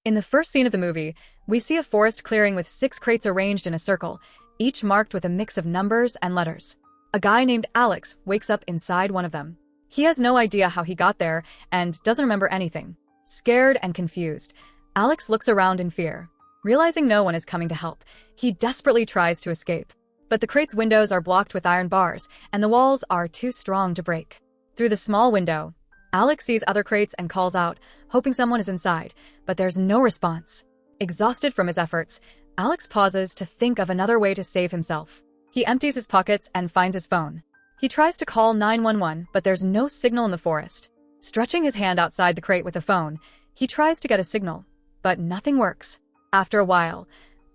In the first scene of the movie, we see a forest clearing with 6 crates arranged in a circle, each marked with a mix of numbers and letters. A guy named Alex wakes up inside one of them. He has no idea how he got there and doesn't remember anything. Scared and confused, Alex looks around in fear. Realizing no one is coming to help, he desperately tries to escape. But the crate's windows are blocked with iron bars, and the walls are too strong to break. Through the small window, Alex sees other crates and calls out, hoping someone is inside, but there's no response. Exhausted from his efforts, Alex pauses to think of another way to save himself. He empties his pockets and finds his phone. He tries to call 911, but there's no signal in the forest. Stretching his hand outside the crate with the phone, he tries to get a signal, but nothing works. After a while,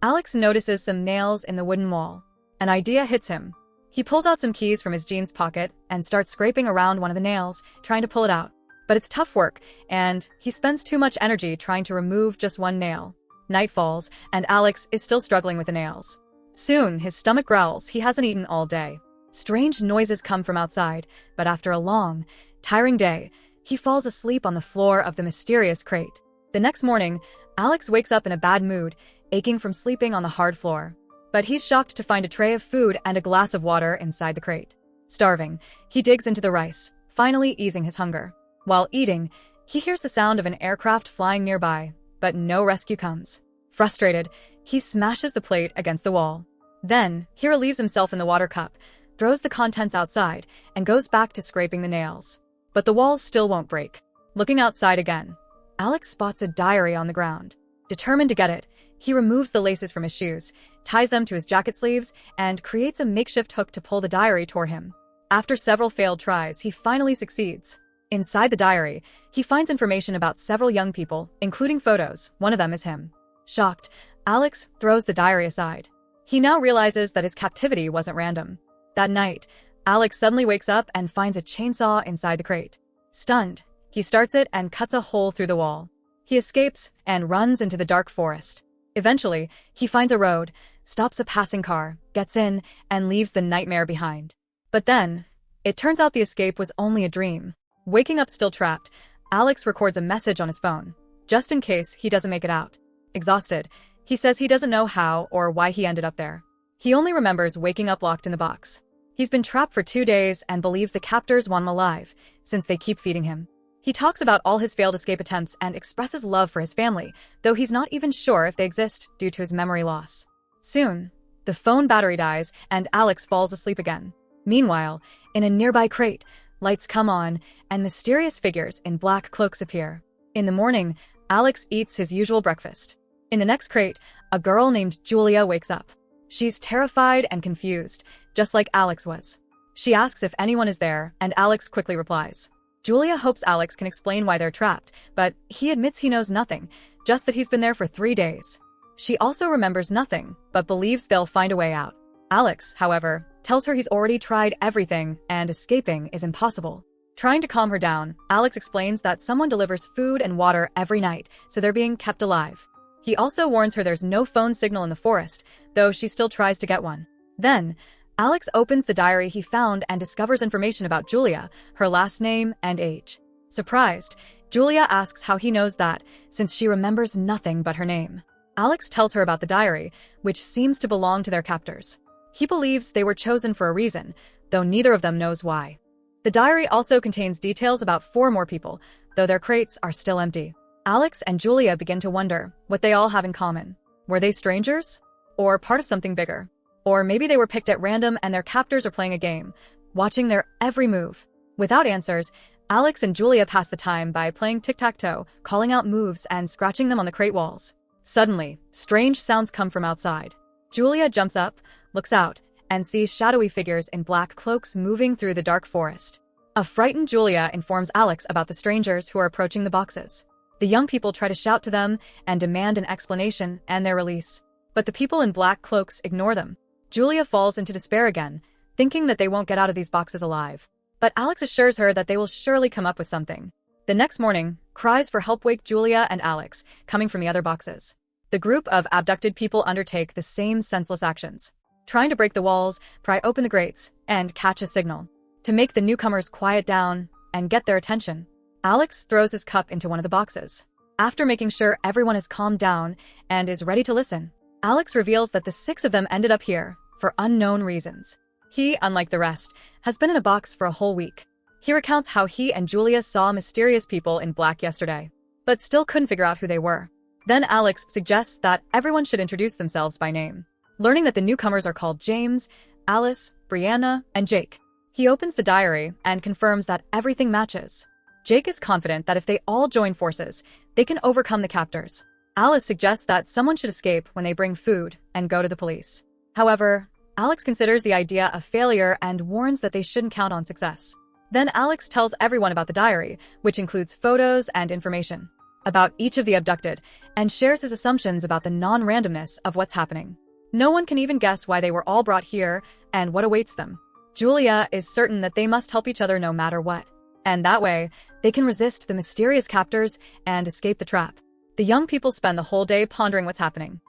Alex notices some nails in the wooden wall. An idea hits him. He pulls out some keys from his jeans pocket and starts scraping around one of the nails, trying to pull it out. But it's tough work, and he spends too much energy trying to remove just one nail. Night falls, and Alex is still struggling with the nails. Soon, his stomach growls. He hasn't eaten all day. Strange noises come from outside, but after a long, tiring day, he falls asleep on the floor of the mysterious crate. The next morning, Alex wakes up in a bad mood, aching from sleeping on the hard floor. But he's shocked to find a tray of food and a glass of water inside the crate. Starving, he digs into the rice, finally easing his hunger. While eating, he hears the sound of an aircraft flying nearby, but no rescue comes. Frustrated, he smashes the plate against the wall. Then, he relieves himself in the water cup, throws the contents outside, and goes back to scraping the nails. But the walls still won't break. Looking outside again, Alex spots a diary on the ground. Determined to get it, he removes the laces from his shoes, ties them to his jacket sleeves, and creates a makeshift hook to pull the diary toward him. After several failed tries, he finally succeeds. Inside the diary, he finds information about several young people, including photos. One of them is him. Shocked, Alex throws the diary aside. He now realizes that his captivity wasn't random. That night, Alex suddenly wakes up and finds a chainsaw inside the crate. Stunned, he starts it and cuts a hole through the wall. He escapes and runs into the dark forest. Eventually, he finds a road, stops a passing car, gets in, and leaves the nightmare behind. But then, it turns out the escape was only a dream. Waking up still trapped, Alex records a message on his phone, just in case he doesn't make it out. Exhausted, he says he doesn't know how or why he ended up there. He only remembers waking up locked in the box. He's been trapped for 2 days and believes the captors want him alive, since they keep feeding him. He talks about all his failed escape attempts and expresses love for his family, though he's not even sure if they exist due to his memory loss. Soon, the phone battery dies and Alex falls asleep again. Meanwhile, in a nearby crate, lights come on and mysterious figures in black cloaks appear. In the morning, Alex eats his usual breakfast. In the next crate, a girl named Julia wakes up. She's terrified and confused, just like Alex was. She asks if anyone is there, and Alex quickly replies. Julia hopes Alex can explain why they're trapped, but he admits he knows nothing, just that he's been there for 3 days. She also remembers nothing, but believes they'll find a way out. Alex, however, tells her he's already tried everything and escaping is impossible. Trying to calm her down, Alex explains that someone delivers food and water every night, so they're being kept alive. He also warns her there's no phone signal in the forest, though she still tries to get one. Then, Alex opens the diary he found and discovers information about Julia, her last name and age. Surprised, Julia asks how he knows that, since she remembers nothing but her name. Alex tells her about the diary, which seems to belong to their captors. He believes they were chosen for a reason, though neither of them knows why. The diary also contains details about 4 more people, though their crates are still empty. Alex and Julia begin to wonder what they all have in common. Were they strangers? Or part of something bigger? Or maybe they were picked at random and their captors are playing a game, watching their every move. Without answers, Alex and Julia pass the time by playing tic-tac-toe, calling out moves and scratching them on the crate walls. Suddenly, strange sounds come from outside. Julia jumps up, looks out, and sees shadowy figures in black cloaks moving through the dark forest. A frightened Julia informs Alex about the strangers who are approaching the boxes. The young people try to shout to them and demand an explanation and their release, but the people in black cloaks ignore them. Julia falls into despair again, thinking that they won't get out of these boxes alive. But Alex assures her that they will surely come up with something. The next morning, cries for help wake Julia and Alex, coming from the other boxes. The group of abducted people undertake the same senseless actions, trying to break the walls, pry open the grates, and catch a signal. To make the newcomers quiet down and get their attention, Alex throws his cup into one of the boxes. After making sure everyone has calmed down and is ready to listen, Alex reveals that the 6 of them ended up here for unknown reasons. He, unlike the rest, has been in a box for a whole week. He recounts how he and Julia saw mysterious people in black yesterday, but still couldn't figure out who they were. Then Alex suggests that everyone should introduce themselves by name, learning that the newcomers are called James, Alice, Brianna, and Jake. He opens the diary and confirms that everything matches. Jake is confident that if they all join forces, they can overcome the captors. Alice suggests that someone should escape when they bring food and go to the police. However, Alex considers the idea a failure and warns that they shouldn't count on success. Then Alex tells everyone about the diary, which includes photos and information about each of the abducted, and shares his assumptions about the non-randomness of what's happening. No one can even guess why they were all brought here and what awaits them. Julia is certain that they must help each other no matter what, and that way, they can resist the mysterious captors and escape the trap. The young people spend the whole day pondering what's happening.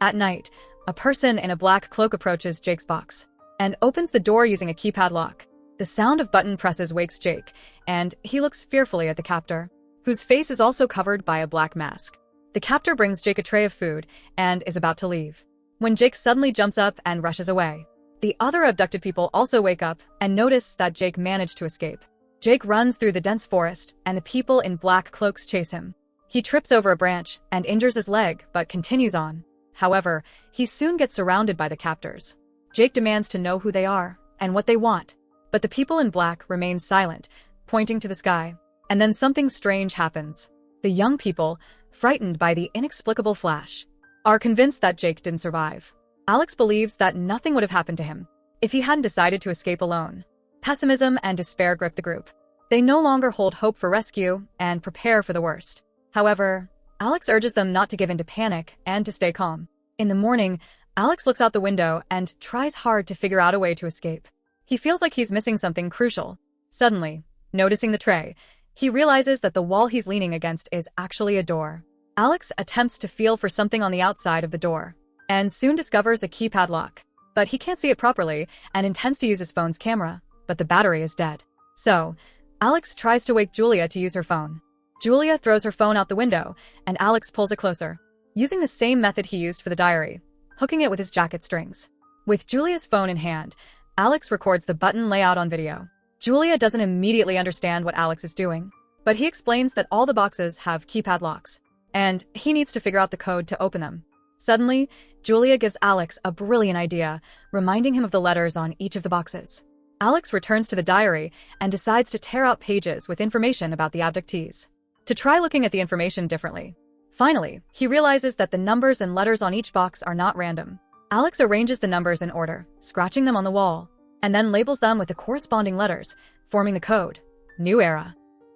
At night, a person in a black cloak approaches Jake's box and opens the door using a keypad lock. The sound of button presses wakes Jake, and he looks fearfully at the captor, whose face is also covered by a black mask. The captor brings Jake a tray of food and is about to leave, when Jake suddenly jumps up and rushes away. The other abducted people also wake up and notice that Jake managed to escape. Jake runs through the dense forest, and the people in black cloaks chase him. He trips over a branch and injures his leg, but continues on. However, he soon gets surrounded by the captors. Jake demands to know who they are and what they want, but the people in black remain silent, pointing to the sky. And then something strange happens. The young people, frightened by the inexplicable flash, are convinced that Jake didn't survive. Alex believes that nothing would have happened to him if he hadn't decided to escape alone. Pessimism and despair grip the group. They no longer hold hope for rescue and prepare for the worst. However, Alex urges them not to give in to panic and to stay calm. In the morning, Alex looks out the window and tries hard to figure out a way to escape. He feels like he's missing something crucial. Suddenly, noticing the tray, he realizes that the wall he's leaning against is actually a door. Alex attempts to feel for something on the outside of the door, and soon discovers a keypad lock. But he can't see it properly and intends to use his phone's camera, but the battery is dead. So, Alex tries to wake Julia to use her phone. Julia throws her phone out the window, and Alex pulls it closer, using the same method he used for the diary, hooking it with his jacket strings. With Julia's phone in hand, Alex records the button layout on video. Julia doesn't immediately understand what Alex is doing, but he explains that all the boxes have keypad locks, and he needs to figure out the code to open them. Suddenly, Julia gives Alex a brilliant idea, reminding him of the letters on each of the boxes. Alex returns to the diary and decides to tear out pages with information about the abductees, to try looking at the information differently. Finally, he realizes that the numbers and letters on each box are not random. Alex arranges the numbers in order, scratching them on the wall, and then labels them with the corresponding letters, forming the code, New Era.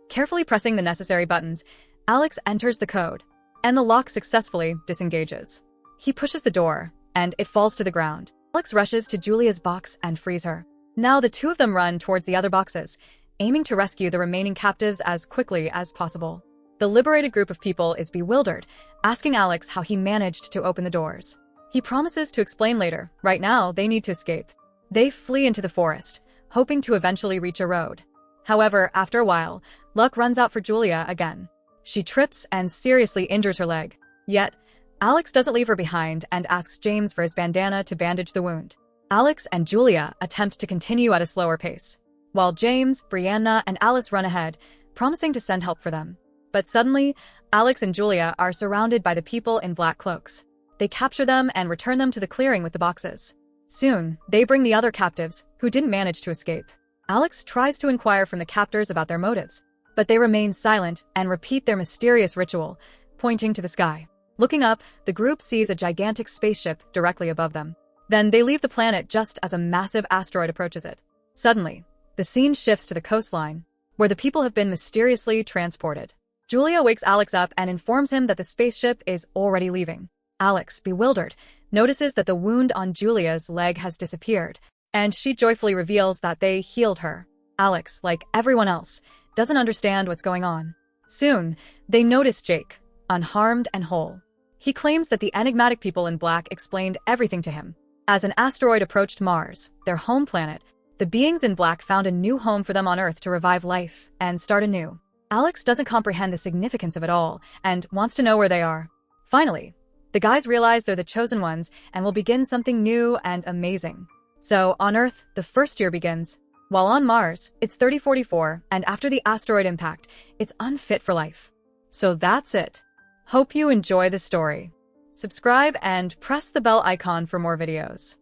Carefully pressing the necessary buttons, Alex enters the code, and the lock successfully disengages. He pushes the door, and it falls to the ground. Alex rushes to Julia's box and frees her. Now the two of them run towards the other boxes, aiming to rescue the remaining captives as quickly as possible. The liberated group of people is bewildered, asking Alex how he managed to open the doors. He promises to explain later. Right now, they need to escape. They flee into the forest, hoping to eventually reach a road. However, after a while, luck runs out for Julia again. She trips and seriously injures her leg. Yet, Alex doesn't leave her behind and asks James for his bandana to bandage the wound. Alex and Julia attempt to continue at a slower pace, while James, Brianna, and Alice run ahead, promising to send help for them. But suddenly, Alex and Julia are surrounded by the people in black cloaks. They capture them and return them to the clearing with the boxes. Soon, they bring the other captives, who didn't manage to escape. Alex tries to inquire from the captors about their motives, but they remain silent and repeat their mysterious ritual, pointing to the sky. Looking up, the group sees a gigantic spaceship directly above them. Then they leave the planet just as a massive asteroid approaches it. Suddenly, the scene shifts to the coastline, where the people have been mysteriously transported. Julia wakes Alex up and informs him that the spaceship is already leaving. Alex, bewildered, notices that the wound on Julia's leg has disappeared, and she joyfully reveals that they healed her. Alex, like everyone else, doesn't understand what's going on. Soon, they notice Jake, unharmed and whole. He claims that the enigmatic people in black explained everything to him. As an asteroid approached Mars, their home planet, the beings in black found a new home for them on Earth to revive life and start anew. Alex doesn't comprehend the significance of it all and wants to know where they are. Finally, the guys realize they're the chosen ones and will begin something new and amazing. So, on Earth, the first year begins. While on Mars, it's 3044, and after the asteroid impact, it's unfit for life. So that's it. Hope you enjoy the story. Subscribe and press the bell icon for more videos.